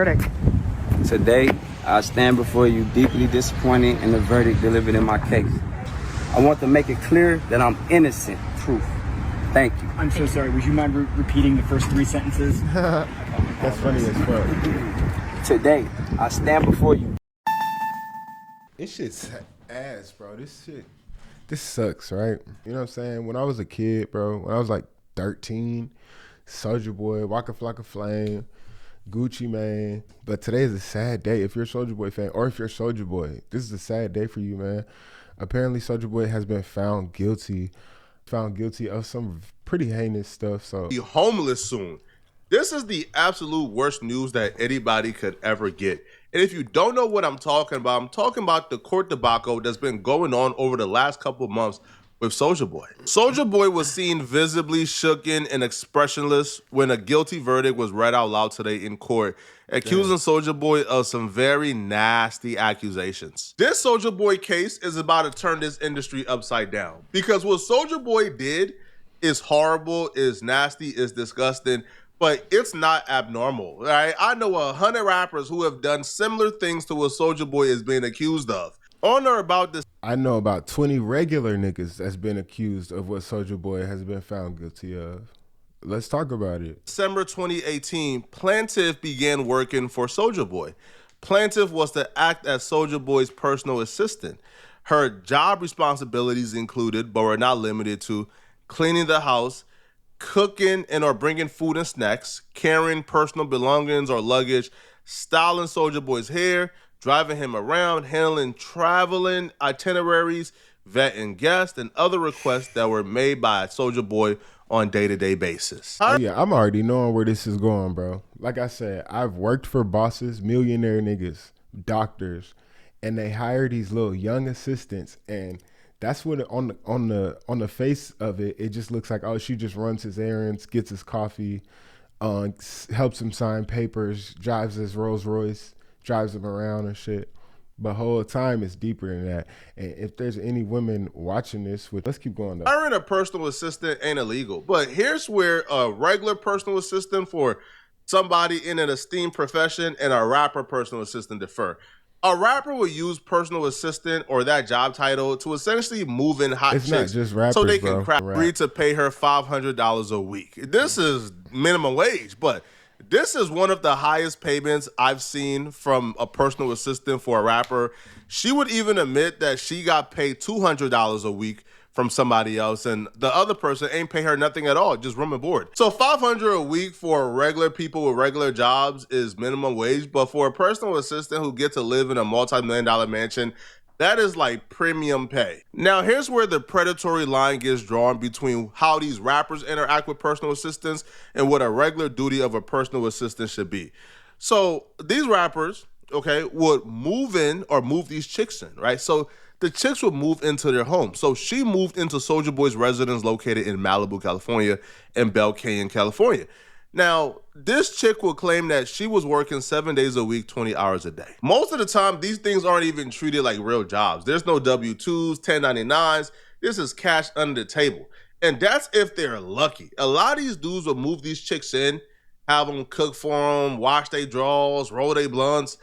Verdict. Today, I stand before you deeply disappointed in the verdict delivered in my case. I want to make it clear that I'm innocent. Proof. Thank you. I'm so sorry. Would you mind repeating the first three sentences? That's funny as fuck. Today, I stand before you. This shit's ass, bro. This sucks, right? You know what I'm saying? When I was a kid, bro, when I was like 13, Soulja Boy, Waka Flocka Flame, Gucci Mane. But today is a sad day. If you're a Soulja Boy fan, or if you're Soulja Boy, this is a sad day for you, man. Apparently, Soulja Boy has been found guilty of some pretty heinous stuff. So Be homeless soon. This is the absolute worst news that anybody could ever get. And if you don't know what I'm talking about the court debacle that's been going on over the last couple of months with Soulja Boy. Soulja Boy was seen visibly shooken and expressionless when a guilty verdict was read out loud today in court, accusing Soulja Boy of some very nasty accusations. This Soulja Boy case is about to turn this industry upside down, because what Soulja Boy did is horrible, is nasty, is disgusting, but it's not abnormal, right? I know 100 rappers who have done similar things to what Soulja Boy is being accused of. On or about this, I know about 20 regular niggas that's been accused of what Soulja Boy has been found guilty of. Let's talk about it. December 2018, Plaintiff began working for Soulja Boy. Plaintiff was to act as Soulja Boy's personal assistant. Her job responsibilities included, but were not limited to, cleaning the house, cooking and or bringing food and snacks, carrying personal belongings or luggage, styling Soulja Boy's hair, driving him around, handling traveling itineraries, vetting guests, and other requests that were made by Soulja Boy on a day-to-day basis. Oh, yeah, I'm already knowing where this is going, bro. Like I said, I've worked for bosses, millionaire niggas, doctors, and they hire these little young assistants, and that's what on the face of it, it just looks like, oh, she just runs his errands, gets his coffee, helps him sign papers, drives his Rolls Royce, drives him around and shit. But whole time it's deeper than that. And if there's any women watching this, let's keep going though. Hiring a personal assistant ain't illegal, but here's where a regular personal assistant for somebody in an esteemed profession and a rapper personal assistant differ. A rapper will use personal assistant or that job title to essentially move in hot chicks, not just rappers, so they can bro. agree to pay her $500 a week. This is minimum wage, but this is one of the highest payments I've seen from a personal assistant for a rapper. She would even admit that she got paid $200 a week from somebody else, and the other person ain't pay her nothing at all, just room and board. So $500 a week for regular people with regular jobs is minimum wage, but for a personal assistant who gets to live in a multi-million-dollar mansion, that is like premium pay. Now, here's where the predatory line gets drawn between how these rappers interact with personal assistants and what a regular duty of a personal assistant should be. So these rappers, okay, would move in or move these chicks in, right? So the chicks would move into their home. So she moved into Soulja Boy's residence located in Malibu, California, and Bell Canyon, California. Now, this chick will claim that she was working 7 days a week, 20 hours a day. Most of the time, these things aren't even treated like real jobs. There's no W-2s, 1099s. This is cash under the table. And that's if they're lucky. A lot of these dudes will move these chicks in, have them cook for them, wash their drawers, roll their blunts,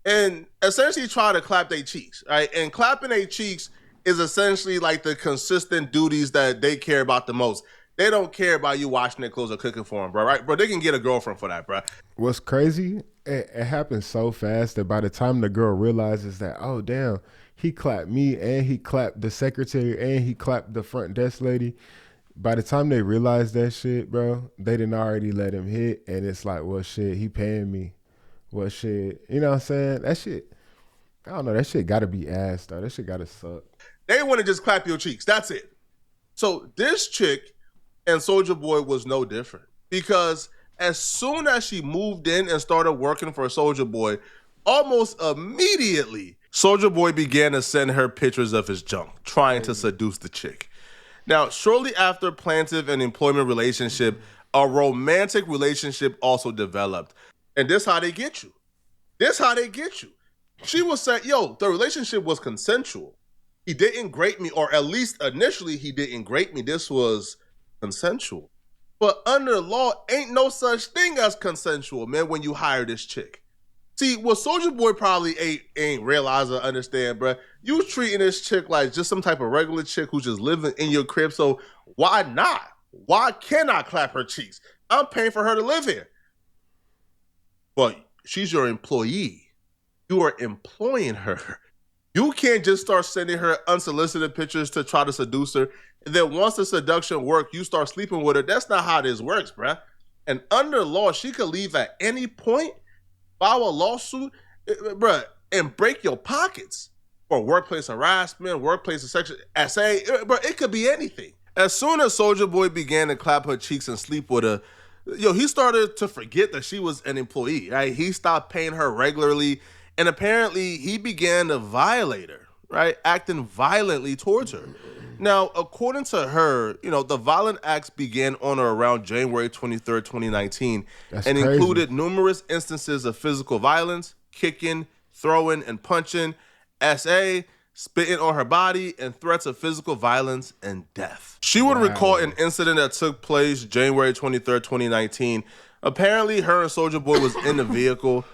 and essentially try to clap their cheeks, right? And clapping their cheeks is essentially like the consistent duties that they care about the most. They don't care about you washing their clothes or cooking for them, bro, right? Bro, they can get a girlfriend for that, bro. What's crazy, it happens so fast that by the time the girl realizes that, oh, damn, he clapped me and he clapped the secretary and he clapped the front desk lady, by the time they realize that shit, bro, they didn't already let him hit, and it's like, well, shit, he paying me. Well, shit, you know what I'm saying? That shit, I don't know, that shit gotta be ass, though. That shit gotta suck. They want to just clap your cheeks. That's it. So this chick and Soulja Boy was no different, because as soon as she moved in and started working for Soulja Boy, almost immediately, Soulja Boy began to send her pictures of his junk, trying to seduce the chick. Now, shortly after plaintiff and employment relationship, a romantic relationship also developed. And this how they get you. This how they get you. She was saying, yo, the relationship was consensual. He didn't grape me, or at least initially he didn't grape me. This was consensual. But under the law, ain't no such thing as consensual, man, when you hire this chick. See, what Soulja Boy probably ain't realize or understand, bruh. You treating this chick like just some type of regular chick who's just living in your crib. So why not? Why can't I clap her cheeks? I'm paying for her to live here. But she's your employee. You are employing her. You can't just start sending her unsolicited pictures to try to seduce her. And then once the seduction works, you start sleeping with her. That's not how this works, bruh. And under law, she could leave at any point, file a lawsuit, bruh, and break your pockets for workplace harassment, workplace sexual SA, bruh, it could be anything. As soon as Soulja Boy began to clap her cheeks and sleep with her, he started to forget that she was an employee, right? He stopped paying her regularly, and apparently he began to violate her, right? Acting violently towards her. Now, according to her, the violent acts began on or around January 23rd, 2019, and crazy. included numerous instances of physical violence, kicking, throwing, and punching, SA, spitting on her body, and threats of physical violence and death. She would recall an incident that took place January 23rd, 2019. Apparently, her and Soulja Boy was in the vehicle.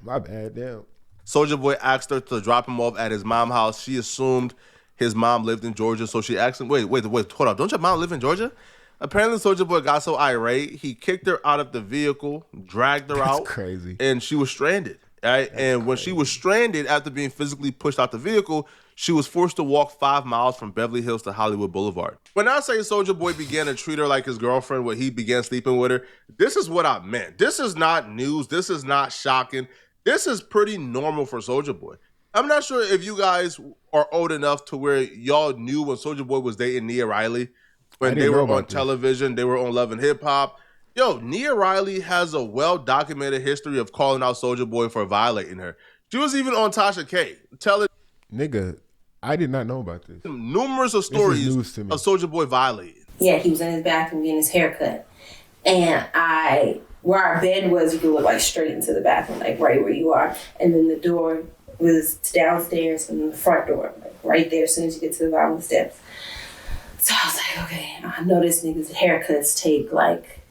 My bad, damn. Soulja Boy asked her to drop him off at his mom's house. She assumed his mom lived in Georgia, so she asked him, wait, hold up, don't your mom live in Georgia? Apparently, Soulja Boy got so irate, he kicked her out of the vehicle, dragged her out. That's crazy. And she was stranded. Right? And when she was stranded after being physically pushed out the vehicle, she was forced to walk 5 miles from Beverly Hills to Hollywood Boulevard. When I say Soulja Boy began to treat her like his girlfriend when he began sleeping with her, this is what I meant. This is not news. This is not shocking. This is pretty normal for Soulja Boy. I'm not sure if you guys are old enough to where y'all knew when Soulja Boy was dating Nia Riley, when they were on television, they were on Love and Hip Hop. Yo, Nia Riley has a well-documented history of calling out Soulja Boy for violating her. She was even on Tasha K. Nigga, I did not know about this. Numerous of stories of Soulja Boy violated. Yeah, he was in his bathroom getting his hair cut. And where our bed was, you could look like straight into the bathroom, like right where you are. And then the door was downstairs and the front door, like right there as soon as you get to the bottom of the steps. So I was like, okay, I know this nigga's haircuts take like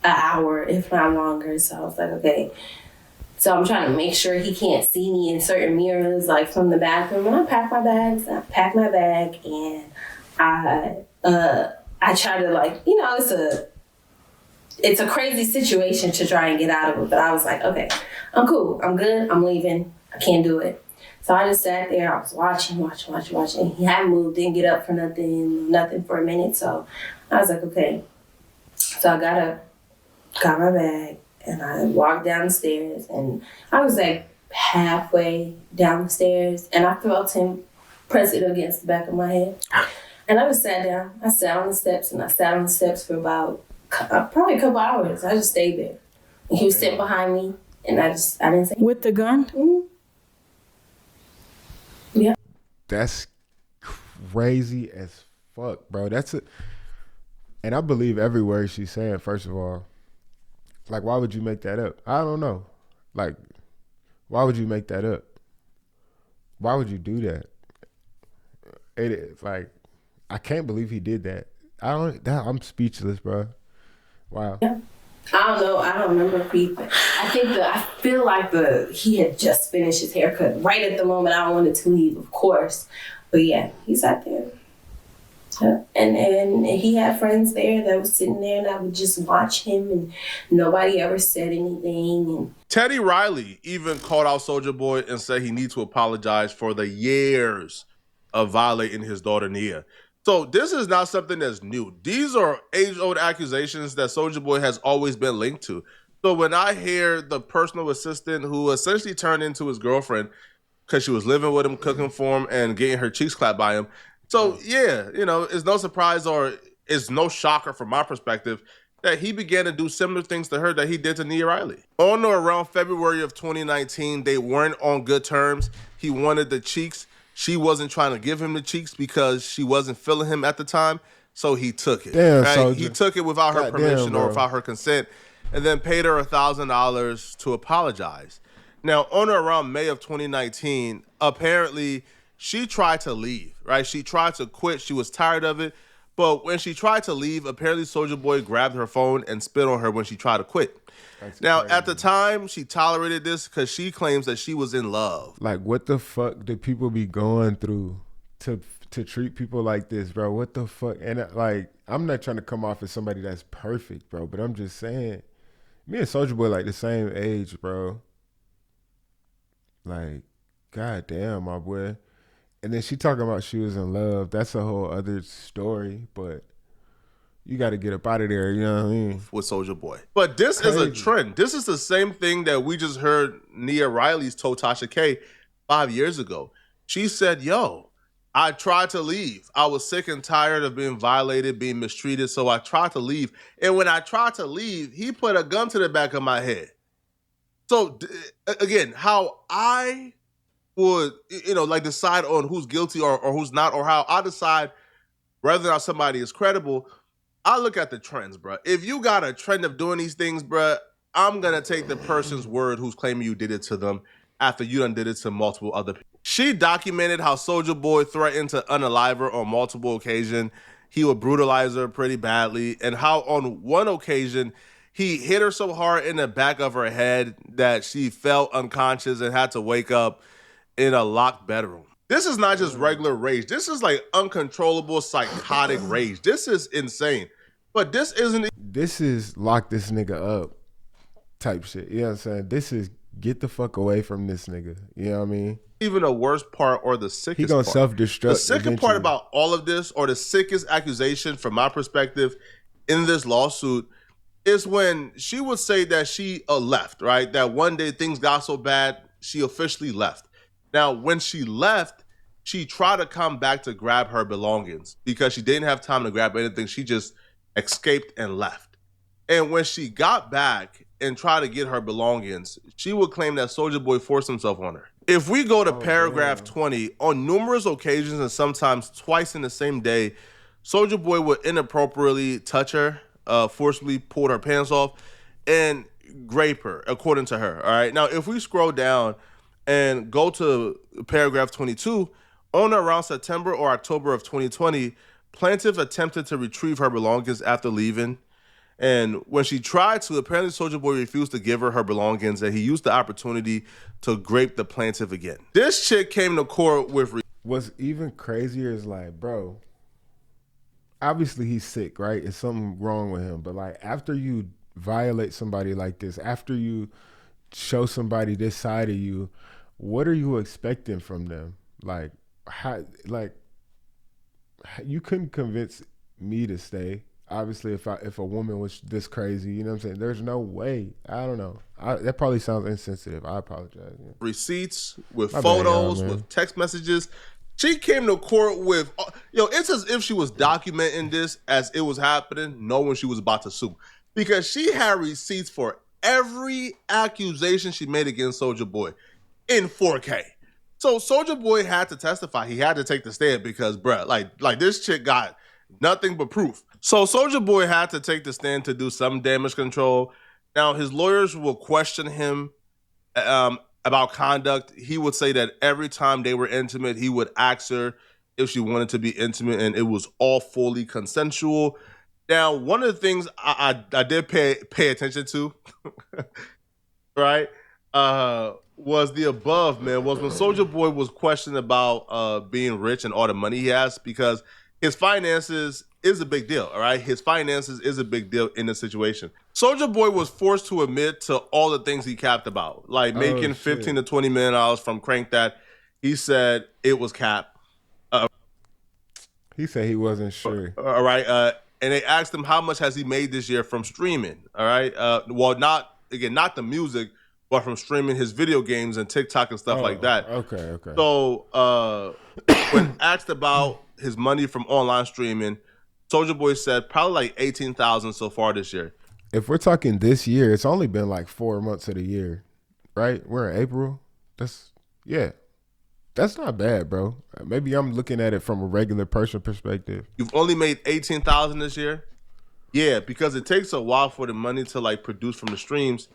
an hour, if not longer. So I was like, okay. So I'm trying to make sure he can't see me in certain mirrors, like from the bathroom. And I pack my bags, and I try to, like, it's a crazy situation to try and get out of it. But I was like, okay, I'm cool. I'm good. I'm leaving. I can't do it. So I just sat there. I was watching. He hadn't moved, didn't get up for nothing for a minute. So I was like, okay. So I got up, got my bag, and I walked down the stairs. And I was like halfway down the stairs, and I felt him press it against the back of my head. And I just sat down. I sat on the steps, and I sat on the steps for about probably a couple hours. I just stayed there. And he was sitting behind me, and I didn't say. With the gun? Mm-hmm. Yeah. That's crazy as fuck, bro. And I believe every word she's saying, first of all. Like, why would you make that up? I don't know. Like, why would you make that up? Why would you do that? Like, I can't believe he did that. I'm speechless, bro. Wow. Yeah. I don't know. I don't remember I feel like he had just finished his haircut right at the moment I wanted to leave, of course. But yeah, he sat there. And he had friends there that was sitting there, and I would just watch him, and nobody ever said anything. And Teddy Riley even called out Soulja Boy and said he needs to apologize for the years of violating his daughter Nia. So this is not something that's new. These are age-old accusations that Soulja Boy has always been linked to. So when I hear the personal assistant who essentially turned into his girlfriend because she was living with him, cooking for him, and getting her cheeks clapped by him. So yeah, it's no surprise or it's no shocker from my perspective that he began to do similar things to her that he did to Nia Riley. On or around February of 2019, they weren't on good terms. He wanted the cheeks. She wasn't trying to give him the cheeks because she wasn't feeling him at the time, so he took it. Damn, right? Soulja. He took it without her permission or without her consent, and then paid her $1,000 to apologize. Now, on or around May of 2019, apparently she tried to leave, right? She tried to quit. She was tired of it. But when she tried to leave, apparently Soulja Boy grabbed her phone and spit on her when she tried to quit. That's Now, crazy. at the time, she tolerated this because she claims that she was in love. Like, what the fuck do people be going through to treat people like this, bro? What the fuck? And like, I'm not trying to come off as somebody that's perfect, bro, but I'm just saying, me and Soulja Boy like the same age, bro. Like, goddamn, my boy. And then she talking about she was in love. That's a whole other story, but you got to get up out of there, you know what I mean? With Soulja Boy. But this is a trend. This is the same thing that we just heard Nia Riley's told Tasha K 5 years ago. She said, yo, I tried to leave. I was sick and tired of being violated, being mistreated, so I tried to leave. And when I tried to leave, he put a gun to the back of my head. So, again, how I would, like decide on who's guilty or who's not, or how I decide whether or not somebody is credible, I look at the trends, bro. If you got a trend of doing these things, bro, I'm going to take the person's word who's claiming you did it to them after you done did it to multiple other people. She documented how Soulja Boy threatened to unalive her on multiple occasions. He would brutalize her pretty badly, and how on one occasion he hit her so hard in the back of her head that she fell unconscious and had to wake up in a locked bedroom. This is not just regular rage. This is like uncontrollable psychotic rage. This is insane. But this isn't. This is lock this nigga up type shit. You know what I'm saying? This is get the fuck away from this nigga. You know what I mean? Even the worst part or the sickest he gonna part. self-destruct. The sickest eventually. part about all of this, or the sickest accusation from my perspective in this lawsuit, is when she would say that she left, right? That one day things got so bad, she officially left. Now, when she left, she tried to come back to grab her belongings because she didn't have time to grab anything. She just escaped and left. And when she got back and tried to get her belongings, she would claim that Soulja Boy forced himself on her. If we go to paragraph 20, on numerous occasions and sometimes twice in the same day, Soulja Boy would inappropriately touch her, forcibly pull her pants off, and grape her, according to her. All right. Now, if we scroll down and go to paragraph 22, on or around September or October of 2020, plaintiff attempted to retrieve her belongings after leaving. And when she tried to, apparently Soulja Boy refused to give her her belongings, and he used the opportunity to grape the plaintiff again. This chick came to court with... What's even crazier is like, bro, obviously he's sick, right? It's something wrong with him. But like, after you violate somebody like this, after you show somebody this side of you, what are you expecting from them? Like, how, like, you couldn't convince me to stay. Obviously, if a woman was this crazy, you know what I'm saying? There's no way. I don't know. That probably sounds insensitive. I apologize. Yeah. Receipts, with photos, with text messages. She came to court with, it's as if she was documenting this as it was happening, knowing she was about to sue. Because she had receipts for every accusation she made against Soulja Boy in 4K. So Soulja Boy had to testify. He had to take the stand because, bruh, like this chick got nothing but proof. So Soulja Boy had to take the stand to do some damage control. Now, his lawyers will question him about conduct. He would say that every time they were intimate, he would ask her if she wanted to be intimate, and it was all fully consensual. Now, one of the things I did pay attention to, right, was the above, man, was when Soulja Boy was questioned about being rich and all the money he has, because his finances is a big deal, all right? His finances is a big deal in this situation. Soulja Boy was forced to admit to all the things he capped about, like making $15 to $20 million from Crank That. He said it was cap. He said he wasn't sure. All right. And they asked him how much has he made this year from streaming, all right? Well, not the music, but from streaming his video games and TikTok and stuff like that. Okay. So when asked about his money from online streaming, Soulja Boy said probably like $18,000 so far this year. If we're talking this year, it's only been like 4 months of the year, right? We're in April. That's not bad, bro. Maybe I'm looking at it from a regular person perspective. You've only made $18,000 this year? Yeah, because it takes a while for the money to like produce from the streams.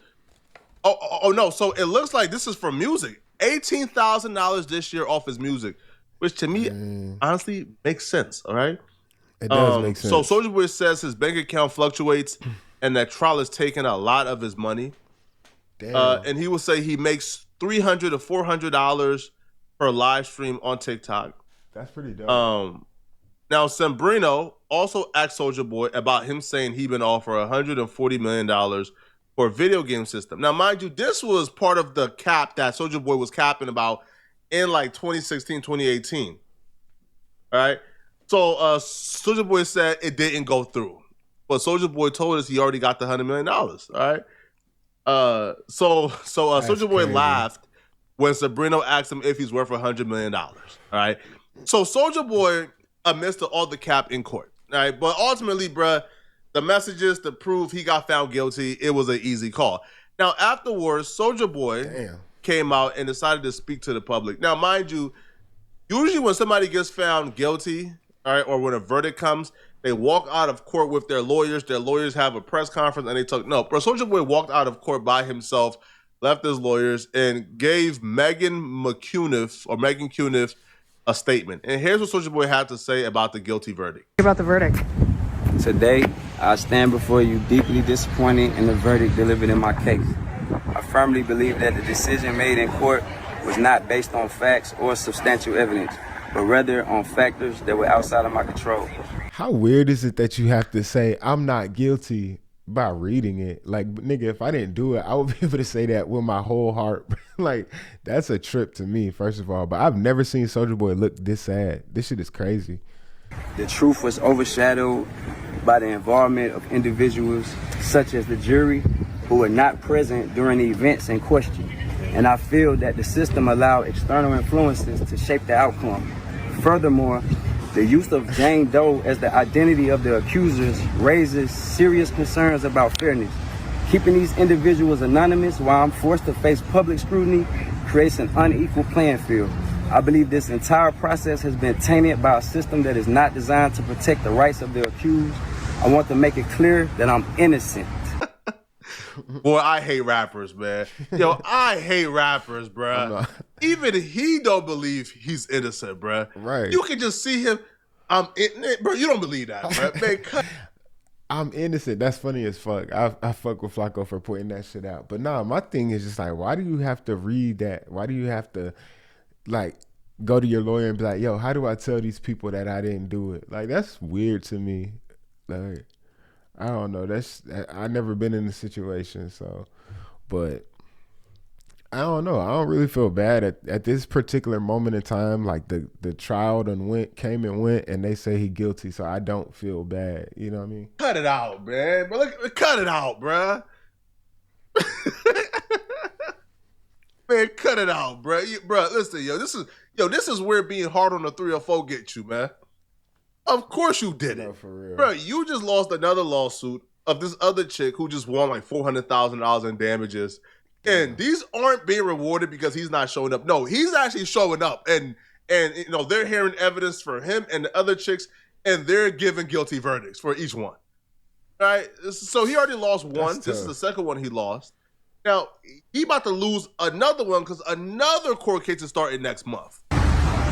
Oh no, so it looks like this is from music. $18,000 this year off his music, which to me honestly makes sense, all right? It does make sense. So Soulja Boy says his bank account fluctuates and that trial is taking a lot of his money. Damn. And he will say he makes $300 to $400 per live stream on TikTok. That's pretty dope. Now, Sembrino also asked Soulja Boy about him saying he'd been offered $140 million for a video game system. Now, mind you, this was part of the cap that Soulja Boy was capping about in like 2016, 2018. All right. So Soulja Boy said it didn't go through. But Soulja Boy told us he already got the $100 million. All right. So Soulja Boy laughed when Sembrino asked him if he's worth $100 million. All right. So Soulja Boy admits to all the cap in court. All right. But ultimately, bruh, the messages to prove he got found guilty, it was an easy call. Now, afterwards, Soulja Boy came out and decided to speak to the public. Now, mind you, usually when somebody gets found guilty, all right, or when a verdict comes, they walk out of court with their lawyers. Their lawyers have a press conference and they talk. No, bro, Soulja Boy walked out of court by himself, left his lawyers, and gave Megan Cuniff a statement. And here's what Soulja Boy had to say about the guilty verdict. About the verdict. Today, I stand before you deeply disappointed in the verdict delivered in my case. I firmly believe that the decision made in court was not based on facts or substantial evidence, but rather on factors that were outside of my control. How weird is it that you have to say, I'm not guilty by reading it? Like, nigga, if I didn't do it, I would be able to say that with my whole heart. Like, that's a trip to me, first of all. But I've never seen Soulja Boy look this sad. This shit is crazy. The truth was overshadowed by the involvement of individuals such as the jury who were not present during the events in question. And I feel that the system allowed external influences to shape the outcome. Furthermore, the use of Jane Doe as the identity of the accusers raises serious concerns about fairness. Keeping these individuals anonymous while I'm forced to face public scrutiny creates an unequal playing field. I believe this entire process has been tainted by a system that is not designed to protect the rights of the accused. I want to make it clear that I'm innocent. Boy, I hate rappers, man. Yo, I hate rappers, bruh. Even he don't believe he's innocent, bruh. Right. You can just see him. Bro, you don't believe that, bruh. Man, I'm innocent. That's funny as fuck. I fuck with Flacco for putting that shit out. But nah, my thing is just like, why do you have to read that? Why do you have to, like, go to your lawyer and be like, yo, how do I tell these people that I didn't do it? Like, that's weird to me. Like, I don't know. I've never been in a situation, so, but I don't know. I don't really feel bad at this particular moment in time. Like the trial came and went, and they say he guilty, so I don't feel bad. You know what I mean? cut it out, man. But look, cut it out, bruh. Man, cut it out, bruh. Bruh, listen, this is where being hard on the 304 gets you, man. Of course you did it. No, for real. Bro, you just lost another lawsuit of this other chick who just won like $400,000 in damages. And these aren't being rewarded because he's not showing up. No, he's actually showing up. And you know, they're hearing evidence for him and the other chicks, and they're giving guilty verdicts for each one. All right? So he already lost one. This is the second one he lost. Now, he about to lose another one because another court case is starting next month.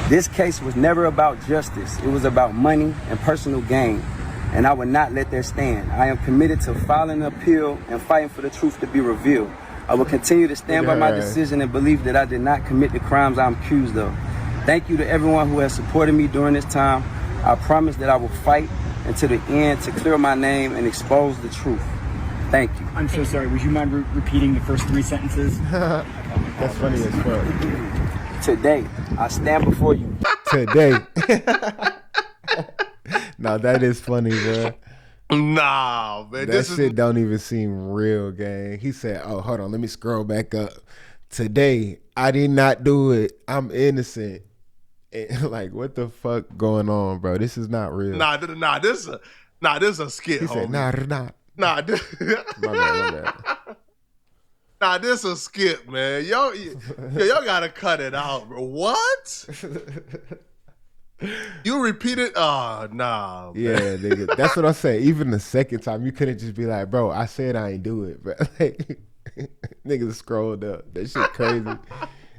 This case was never about justice. It was about money and personal gain. And I would not let that stand. I am committed to filing an appeal and fighting for the truth to be revealed. I will continue to stand by my decision and believe that I did not commit the crimes I'm accused of. Thank you to everyone who has supported me during this time. I promise that I will fight until the end to clear my name and expose the truth. Thank you. I'm so sorry. Would you mind repeating the first three sentences? That's funny as fuck. Today, I stand before you. Today. Nah, that is funny, bro. Nah, man. That shit don't even seem real, gang. He said, oh, hold on, let me scroll back up. Today, I did not do it. I'm innocent. And, like, what the fuck going on, bro? This is not real. This is a skit, He homie. said, Nah, this, my bad. nah, this a skip, man. Y'all gotta cut it out, bro. What? You repeat it? Oh, nah. Man. Yeah, nigga. That's what I'm saying. Even the second time, you couldn't just be like, bro, I said I ain't do it, bro. Like, niggas scrolled up. That shit crazy.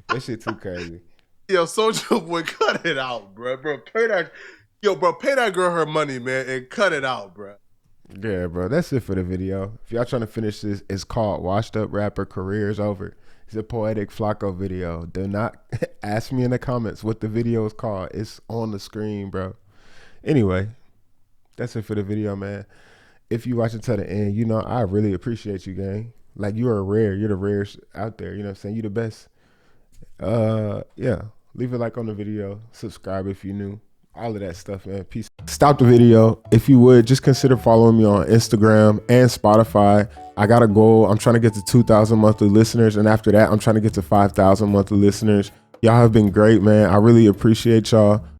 That shit too crazy. Yo, Soulja Boy, cut it out, bro. Bro, pay that girl her money, man, and cut it out, bro. Yeah, bro. That's it for the video. If y'all trying to finish this, it's called Washed Up Rapper Career is Over. It's a Poetic Flacco video. Do not ask me in the comments what the video is called. It's on the screen, bro. Anyway, that's it for the video, man. If you watch it to the end, you know, I really appreciate you, gang. Like, you are rare. You're the rarest out there. You know what I'm saying? You the best. Yeah. Leave a like on the video. Subscribe if you're new. All of that stuff, man. Peace. Stop the video. If you would, just consider following me on Instagram and Spotify. I got a goal. I'm trying to get to 2,000 monthly listeners. And after that, I'm trying to get to 5,000 monthly listeners. Y'all have been great, man. I really appreciate y'all.